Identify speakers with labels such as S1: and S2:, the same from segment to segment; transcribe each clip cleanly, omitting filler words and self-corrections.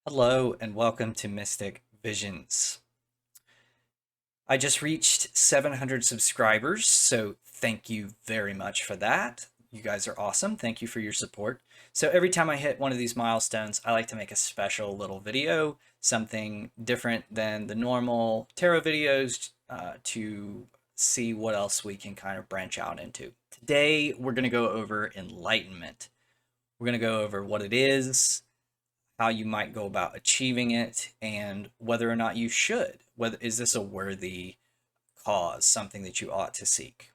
S1: Hello and welcome to Mystic Visions. I just reached 700 subscribers, so thank you very much for that. You guys are awesome. Thank you for your support. So every time I hit one of these milestones, I like to make a special little video, something different than the normal tarot videos to see what else we can kind of branch out into. Today, we're going to go over enlightenment. We're going to go over what it is, how you might go about achieving it, and whether or not you should. Whether is this a worthy cause, something that you ought to seek?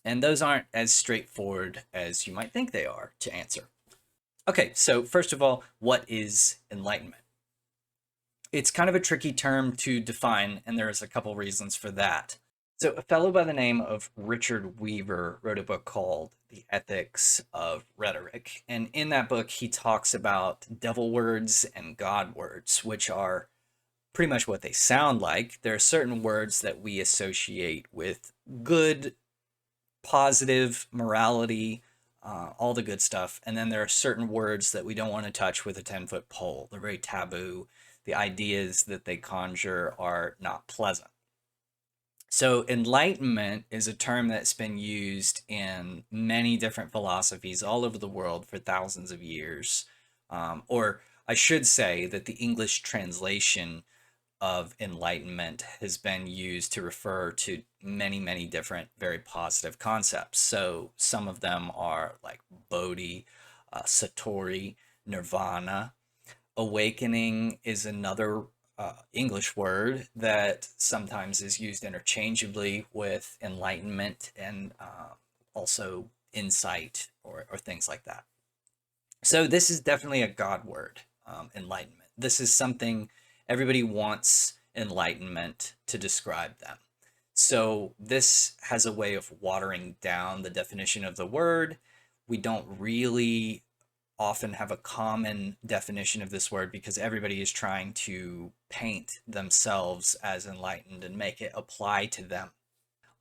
S1: And those aren't as straightforward as you might think they are to answer. Okay, so first of all, what is enlightenment? It's kind of a tricky term to define, and there's a couple reasons for that. So, a fellow by the name of Richard Weaver wrote a book called The Ethics of Rhetoric. And in that book, he talks about devil words and God words, which are pretty much what they sound like. There are certain words that we associate with good, positive, morality, all the good stuff. And then there are certain words that we don't want to touch with a 10-foot pole. They're very taboo. The ideas that they conjure are not pleasant. So, enlightenment is a term that's been used in many different philosophies all over the world for thousands of years. Or I should say that the English translation of enlightenment has been used to refer to many, many different very positive concepts. So, some of them are like Bodhi, Satori, Nirvana. Awakening is another English word that sometimes is used interchangeably with enlightenment and also insight or things like that. So this is definitely a God word, enlightenment. This is something everybody wants enlightenment to describe them. So this has a way of watering down the definition of the word. We don't really often have a common definition of this word because everybody is trying to paint themselves as enlightened and make it apply to them.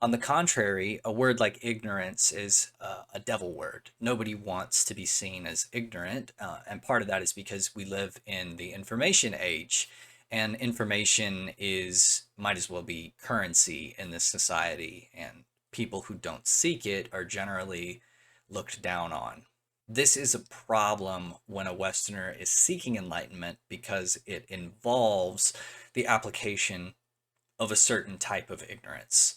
S1: On the contrary, a word like ignorance is a devil word. Nobody wants to be seen as ignorant, and part of that is because we live in the information age, and information is might as well be currency in this society, and people who don't seek it are generally looked down on. This is a problem when a Westerner is seeking enlightenment because it involves the application of a certain type of ignorance.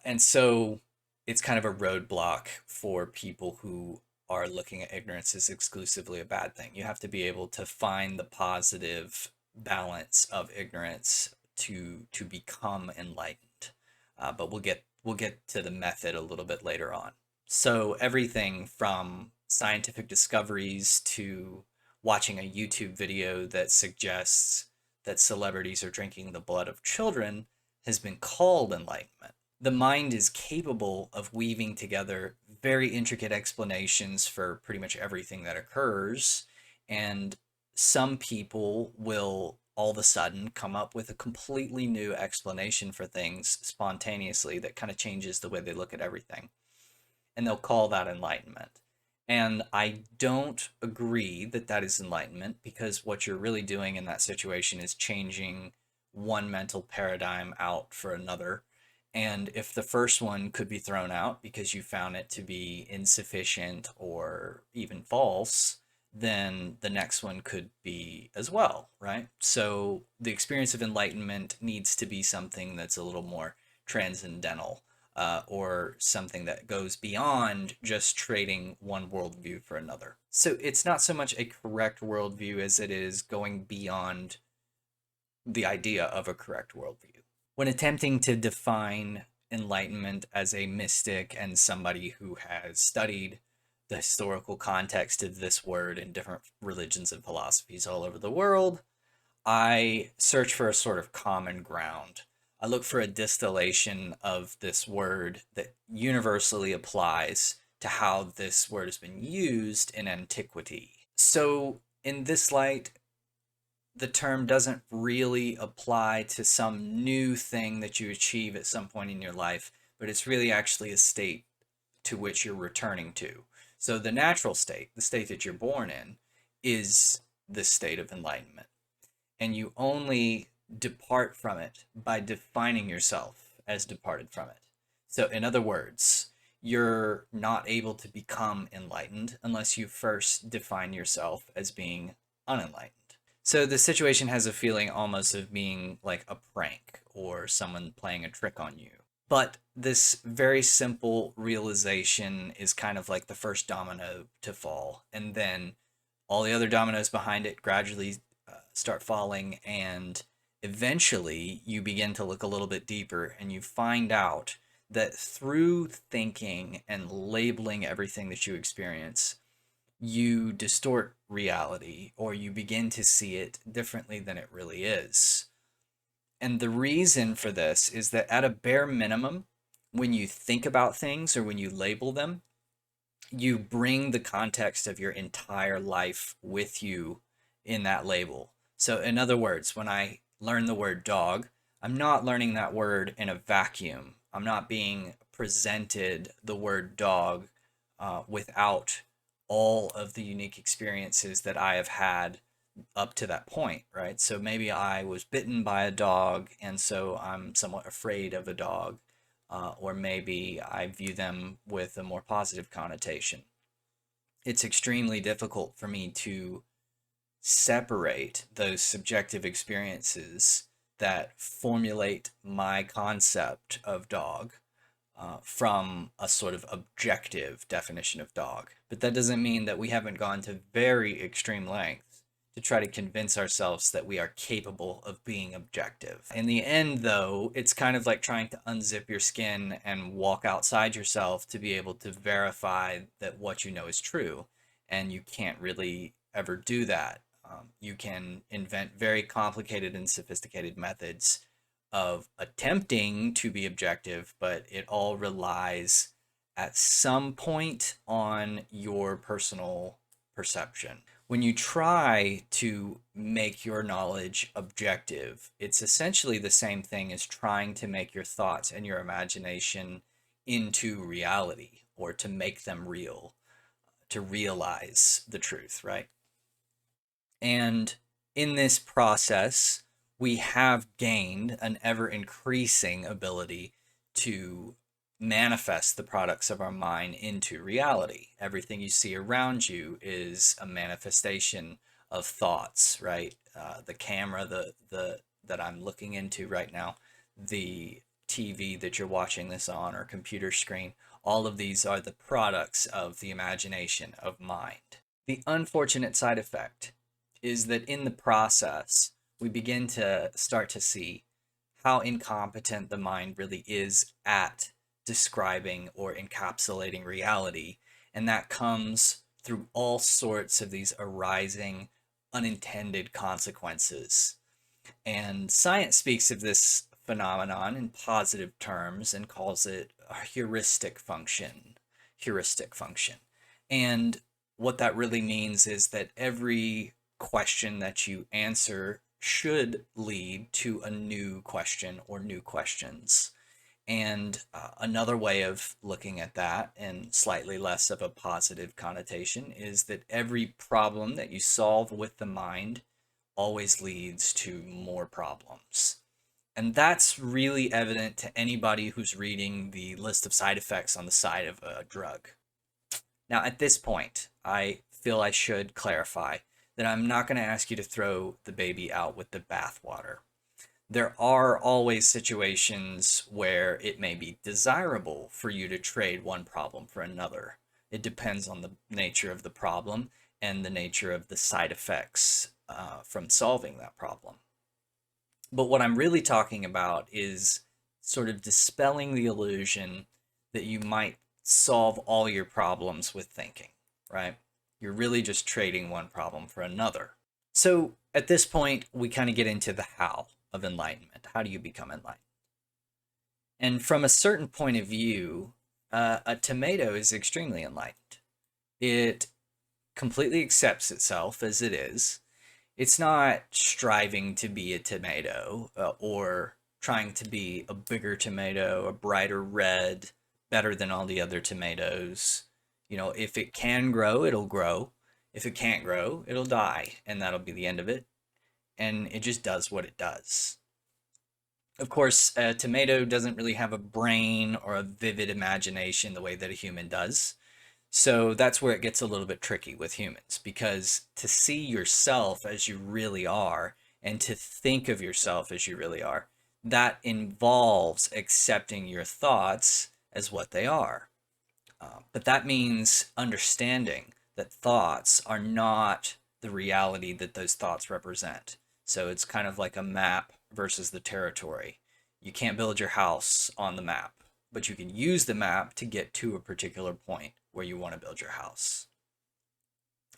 S1: And so it's kind of a roadblock for people who are looking at ignorance as exclusively a bad thing. You have to be able to find the positive balance of ignorance to become enlightened. But we'll get to the method a little bit later on. So everything from scientific discoveries to watching a YouTube video that suggests that celebrities are drinking the blood of children has been called enlightenment. The mind is capable of weaving together very intricate explanations for pretty much everything that occurs, and some people will all of a sudden come up with a completely new explanation for things spontaneously that kind of changes the way they look at everything, and they'll call that enlightenment. And I don't agree that that is enlightenment because what you're really doing in that situation is changing one mental paradigm out for another. And if the first one could be thrown out because you found it to be insufficient or even false, then the next one could be as well, right? So the experience of enlightenment needs to be something that's a little more transcendental, or something that goes beyond just trading one worldview for another. So it's not so much a correct worldview as it is going beyond the idea of a correct worldview. When attempting to define enlightenment as a mystic and somebody who has studied the historical context of this word in different religions and philosophies all over the world, I search for a sort of common ground. I look for a distillation of this word that universally applies to how this word has been used in antiquity. So, in this light, the term doesn't really apply to some new thing that you achieve at some point in your life, but it's really actually a state to which you're returning to. So, the natural state, the state that you're born in, is this state of enlightenment. And you only depart from it by defining yourself as departed from it. So, in other words, you're not able to become enlightened unless you first define yourself as being unenlightened. So, the situation has a feeling almost of being like a prank or someone playing a trick on you. But this very simple realization is kind of like the first domino to fall. And then all the other dominoes behind it gradually start falling, and eventually you begin to look a little bit deeper and you find out that through thinking and labeling everything that you experience, you distort reality, or you begin to see it differently than it really is. And the reason for this is that at a bare minimum, when you think about things or when you label them, you bring the context of your entire life with you in that label. So, in other words, when I learn the word dog, I'm not learning that word in a vacuum. I'm not being presented the word dog without all of the unique experiences that I have had up to that point, right? So maybe I was bitten by a dog, and so I'm somewhat afraid of a dog, or maybe I view them with a more positive connotation. It's extremely difficult for me to separate those subjective experiences that formulate my concept of dog from a sort of objective definition of dog. But that doesn't mean that we haven't gone to very extreme lengths to try to convince ourselves that we are capable of being objective. In the end, though, it's kind of like trying to unzip your skin and walk outside yourself to be able to verify that what you know is true. And you can't really ever do that. You can invent very complicated and sophisticated methods of attempting to be objective, but it all relies at some point on your personal perception. When you try to make your knowledge objective, it's essentially the same thing as trying to make your thoughts and your imagination into reality, or to make them real, to realize the truth, right? And in this process, we have gained an ever increasing ability to manifest the products of our mind into reality. Everything you see around you is a manifestation of thoughts, right? The camera, that I'm looking into right now, the TV that you're watching this on, or computer screen, all of these are the products of the imagination of mind. The unfortunate side effect is that in the process, we begin to start to see how incompetent the mind really is at describing or encapsulating reality. And that comes through all sorts of these arising unintended consequences. And science speaks of this phenomenon in positive terms and calls it a heuristic function. Heuristic function. And what that really means is that every question that you answer should lead to a new question or new questions. And another way of looking at that, and slightly less of a positive connotation, is that every problem that you solve with the mind always leads to more problems. And that's really evident to anybody who's reading the list of side effects on the side of a drug. Now, at this point, I feel I should clarify that I'm not going to ask you to throw the baby out with the bathwater. There are always situations where it may be desirable for you to trade one problem for another. It depends on the nature of the problem and the nature of the side effects from solving that problem. But what I'm really talking about is sort of dispelling the illusion that you might solve all your problems with thinking, right? You're really just trading one problem for another. So at this point, we kind of get into the how of enlightenment. How do you become enlightened? And from a certain point of view, a tomato is extremely enlightened. It completely accepts itself as it is. It's not striving to be a tomato or trying to be a bigger tomato, a brighter red, better than all the other tomatoes. You know, if it can grow, it'll grow. If it can't grow, it'll die, and that'll be the end of it. And it just does what it does. Of course, a tomato doesn't really have a brain or a vivid imagination the way that a human does. So that's where it gets a little bit tricky with humans, because to see yourself as you really are and to think of yourself as you really are, that involves accepting your thoughts as what they are. But that means understanding that thoughts are not the reality that those thoughts represent. So it's kind of like a map versus the territory. You can't build your house on the map, but you can use the map to get to a particular point where you want to build your house.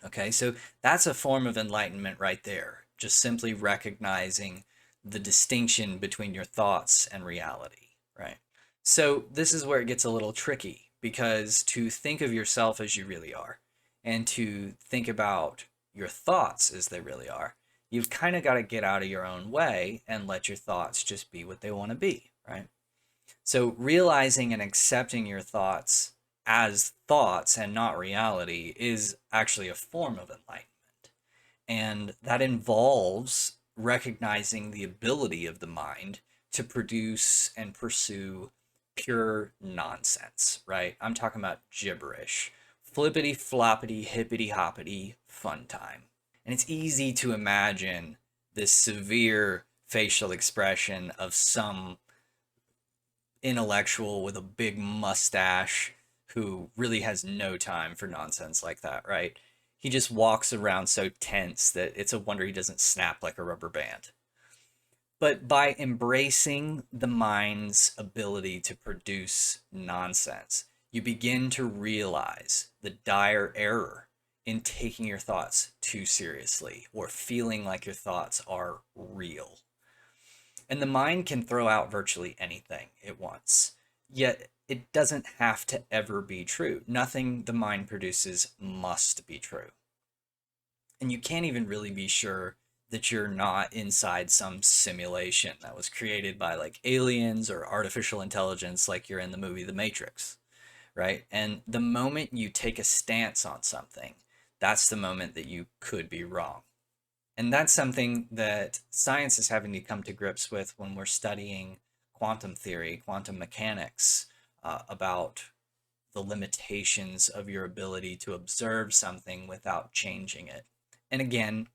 S1: Okay, so that's a form of enlightenment right there. Just simply recognizing the distinction between your thoughts and reality, right? So this is where it gets a little tricky, because to think of yourself as you really are and to think about your thoughts as they really are, you've kind of got to get out of your own way and let your thoughts just be what they want to be, right? So realizing and accepting your thoughts as thoughts and not reality is actually a form of enlightenment. And that involves recognizing the ability of the mind to produce and pursue pure nonsense, right? I'm talking about gibberish, flippity floppity, hippity hoppity, fun time. And it's easy to imagine this severe facial expression of some intellectual with a big mustache who really has no time for nonsense like that, right? He just walks around so tense that it's a wonder he doesn't snap like a rubber band. But by embracing the mind's ability to produce nonsense, you begin to realize the dire error in taking your thoughts too seriously or feeling like your thoughts are real. And the mind can throw out virtually anything it wants, yet it doesn't have to ever be true. Nothing the mind produces must be true. And you can't even really be sure that you're not inside some simulation that was created by like aliens or artificial intelligence, like you're in the movie The Matrix, right? And the moment you take a stance on something, that's the moment that you could be wrong. And that's something that science is having to come to grips with when we're studying quantum theory, quantum mechanics, about the limitations of your ability to observe something without changing it. And again,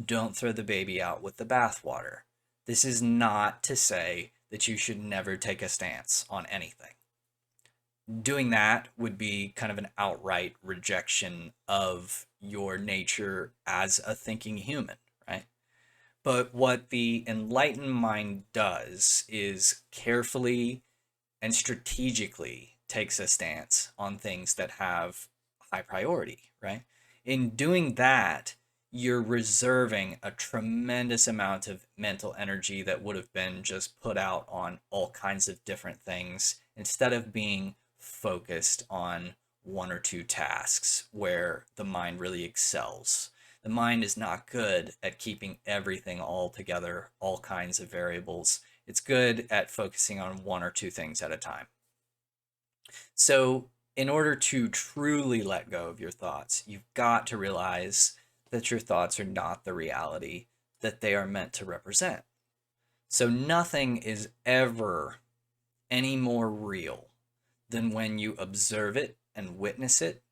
S1: don't throw the baby out with the bathwater. This is not to say that you should never take a stance on anything. Doing that would be kind of an outright rejection of your nature as a thinking human, right? But what the enlightened mind does is carefully and strategically takes a stance on things that have high priority, right? In doing that, you're reserving a tremendous amount of mental energy that would have been just put out on all kinds of different things instead of being focused on one or two tasks where the mind really excels. The mind is not good at keeping everything all together, all kinds of variables. It's good at focusing on one or two things at a time. So, in order to truly let go of your thoughts, you've got to realize that your thoughts are not the reality that they are meant to represent. So, nothing is ever any more real than when you observe it and witness it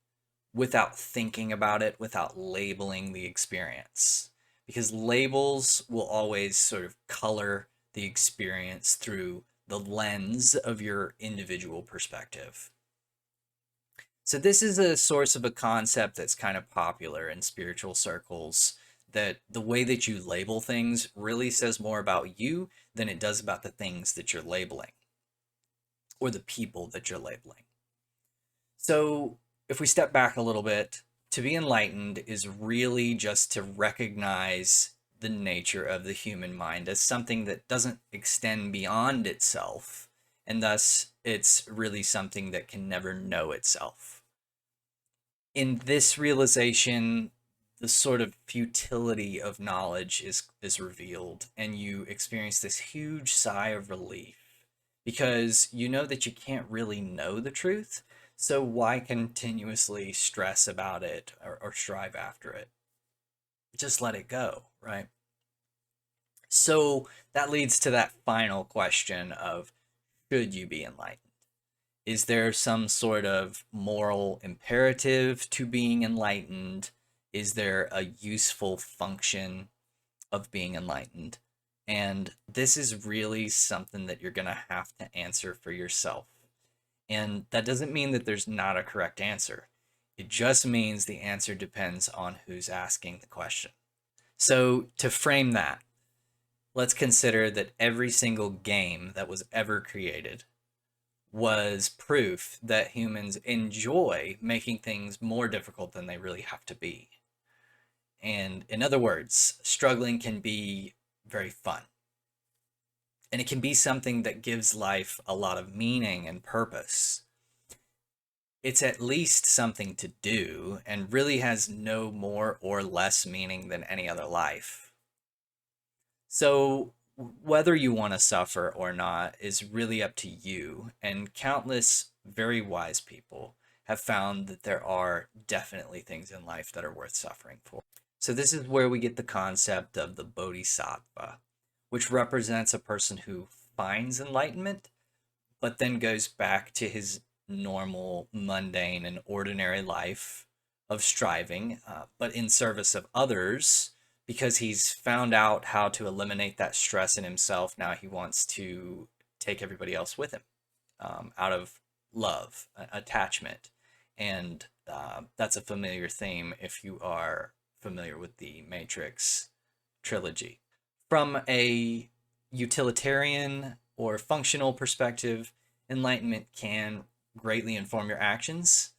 S1: without thinking about it, without labeling the experience. Because labels will always sort of color the experience through the lens of your individual perspective. So, this is a source of a concept that's kind of popular in spiritual circles, that the way that you label things really says more about you than it does about the things that you're labeling or the people that you're labeling. So, if we step back a little bit, to be enlightened is really just to recognize the nature of the human mind as something that doesn't extend beyond itself, and thus it's really something that can never know itself. In this realization, the sort of futility of knowledge is revealed, and you experience this huge sigh of relief because you know that you can't really know the truth. So why continuously stress about it or strive after it? Just let it go, right? So that leads to that final question of, should you be enlightened? Is there some sort of moral imperative to being enlightened? Is there a useful function of being enlightened? And this is really something that you're going to have to answer for yourself. And that doesn't mean that there's not a correct answer. It just means the answer depends on who's asking the question. So, to frame that, let's consider that every single game that was ever created was proof that humans enjoy making things more difficult than they really have to be. And in other words, struggling can be very fun. And it can be something that gives life a lot of meaning and purpose. It's at least something to do and really has no more or less meaning than any other life. So, whether you want to suffer or not is really up to you, and countless very wise people have found that there are definitely things in life that are worth suffering for. So, this is where we get the concept of the bodhisattva, which represents a person who finds enlightenment, but then goes back to his normal, mundane, and ordinary life of striving, but in service of others, because he's found out how to eliminate that stress in himself. Now he wants to take everybody else with him, out of love, attachment. And that's a familiar theme if you are familiar with the Matrix trilogy. From a utilitarian or functional perspective, enlightenment can greatly inform your actions,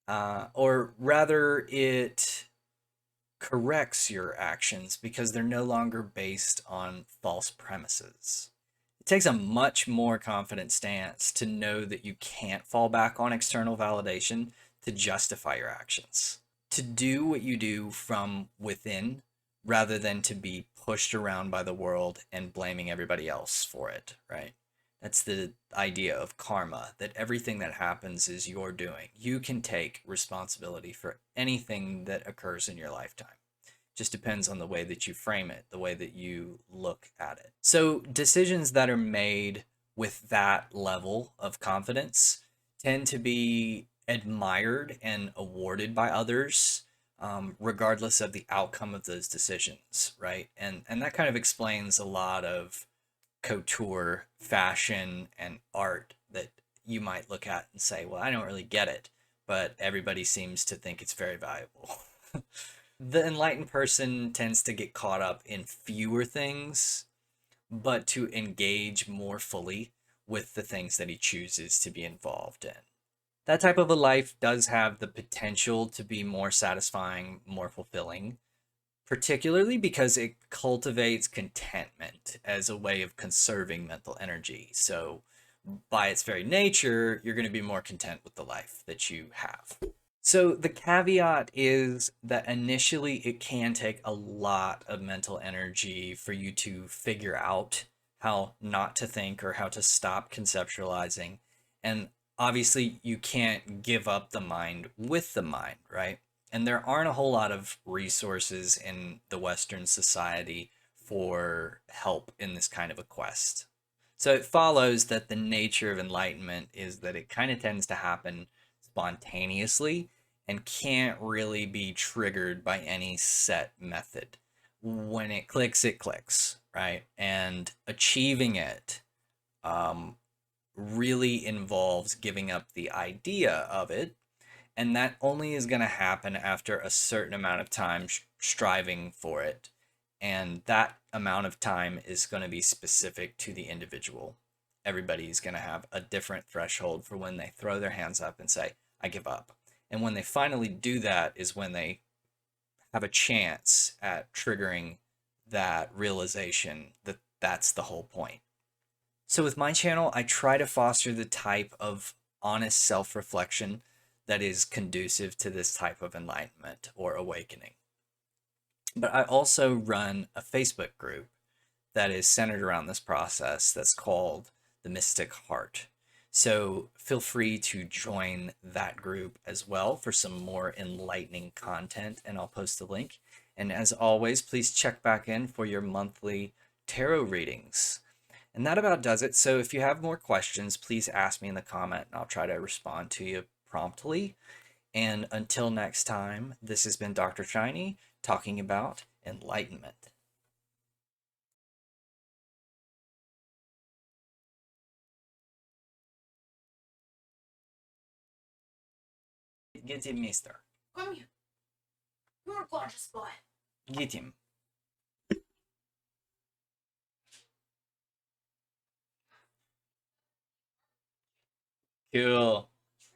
S1: or rather, it corrects your actions because they're no longer based on false premises. It takes a much more confident stance to know that you can't fall back on external validation to justify your actions. To do what you do from within rather than to be pushed around by the world and blaming everybody else for it, right? That's the idea of karma, that everything that happens is your doing. You can take responsibility for anything that occurs in your lifetime. Just depends on the way that you frame it, the way that you look at it. So decisions that are made with that level of confidence tend to be admired and awarded by others, regardless of the outcome of those decisions, right? And that kind of explains a lot of couture, fashion, and art that you might look at and say, well, I don't really get it, but everybody seems to think it's very valuable. The enlightened person tends to get caught up in fewer things, but to engage more fully with the things that he chooses to be involved in. That type of a life does have the potential to be more satisfying, more fulfilling, particularly because it cultivates contentment as a way of conserving mental energy. So, by its very nature, you're going to be more content with the life that you have. So, the caveat is that initially it can take a lot of mental energy for you to figure out how not to think or how to stop conceptualizing. And obviously, you can't give up the mind with the mind, right? And there aren't a whole lot of resources in the Western society for help in this kind of a quest. So it follows that the nature of enlightenment is that it kind of tends to happen spontaneously and can't really be triggered by any set method. When it clicks, right? And achieving it really involves giving up the idea of it, and that only is going to happen after a certain amount of time striving for it. And that amount of time is going to be specific to the individual. Everybody's going to have a different threshold for when they throw their hands up and say, I give up. And when they finally do that is when they have a chance at triggering that realization that that's the whole point. So with my channel, I try to foster the type of honest self-reflection that is conducive to this type of enlightenment or awakening. But I also run a Facebook group that is centered around this process that's called the Mystic Heart. So feel free to join that group as well for some more enlightening content, and I'll post the link. And as always, please check back in for your monthly tarot readings. And that about does it. So if you have more questions, please ask me in the comment and I'll try to respond to you promptly. And until next time, this has been Dr. Shiny talking about enlightenment. Get him, mister.
S2: Come here. You're a gorgeous boy.
S1: Get him. Cool.